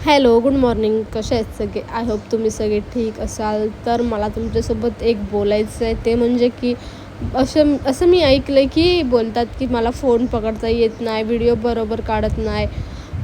Hello, good morning. कसे आहेत सगळे? आय होप तुम्ही सगळे ठीक असाल. तर मला तुमच्यासोबत एक बोलायचं आहे, ते म्हणजे की असं असं मी ऐकलं आहे की बोलतात की मला फोन पकडता येत नाही, व्हिडिओ बरोबर काढत नाही.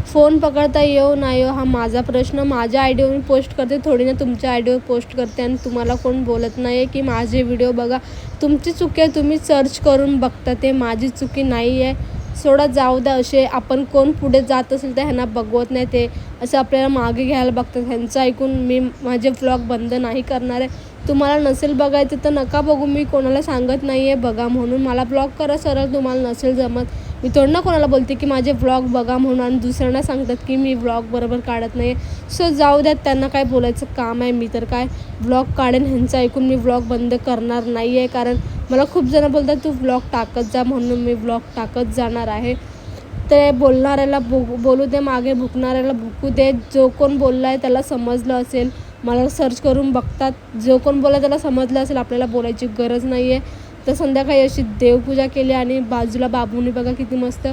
फोन पकडता येऊ नाही येऊ हा माझा प्रश्न. माझ्या आयडीवर मी पोस्ट करते, थोडी ना तुमच्या आयडीवर पोस्ट करते आणि तुम्हाला कोण बोलत नाही आहे की माझे व्हिडिओ बघा. तुमची चुकी आहे, तुम्ही सर्च करून बघता, ते माझी चुकी नाही आहे. सोडा, जाऊ द्या. असे आपण कोण पुढे जात असेल तर ह्यांना बघवत नाही, ते असं आपल्याला मागे घ्यायला बघतात. ह्यांचं ऐकून मी माझे व्लॉग बंद नाही करणार आहे. तुम्हाला नसेल बघायचं तर नका बघू. मी कोणाला सांगत नाही आहे बघा म्हणून. मला ब्लॉग करा सरळ, तुम्हाला नसेल जमत. मी थोडं ना कोणाला बोलते की माझे व्लॉग बघा म्हणून आणि दुसऱ्यांना सांगतात की मी व्लॉग बरोबर काढत नाही आहे. सो जाऊ द्यात, त्यांना काय बोलायचं काम आहे. मी तर काय व्लॉग काढेन, ह्यांचं ऐकून मी व्लॉग बंद करणार नाही आहे. कारण मला खूप जण बोलतात तू व्लॉग टाकत जा, म्हणून मी व्लॉग टाकत जाणार आहे. ते बोलणाऱ्याला बोलू दे, मागे भुकणाऱ्याला भुकू दे. जो कोण बोलला आहे त्याला समजलं असेल. मला सर्च करून बघतात, जो कोण बोलला त्याला समजलं असेल, आपल्याला बोलायची गरज नाही आहे. तर संध्याकाळी अशी देवपूजा केली आणि बाजूला बाबूने बघा किती मस्त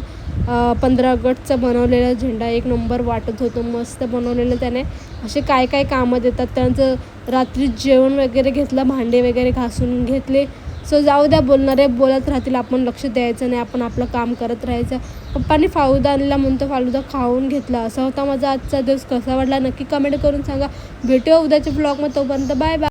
15 ऑगस्टचा बनवलेला झेंडा एक नंबर वाटत होतो. मस्त बनवलेलं त्याने. असे काय काय कामं देतात. त्यांचं रात्री जेवण वगैरे घेतलं, भांडे वगैरे घासून घेतले. सो जाऊ द्या, बोलणारे बोलत राहतील, आपण लक्ष द्यायचं नाही, आपण आपलं काम करत राहायचं. पप्पांनी फालुदा आणला म्हणून तो फालुदा खाऊन घेतला. असा होता माझा आजचा दिवस. कसा वाटला नक्की कमेंट करून सांगा. भेटूया उद्याच्या ब्लॉगमध्ये. तोपर्यंत बाय बाय.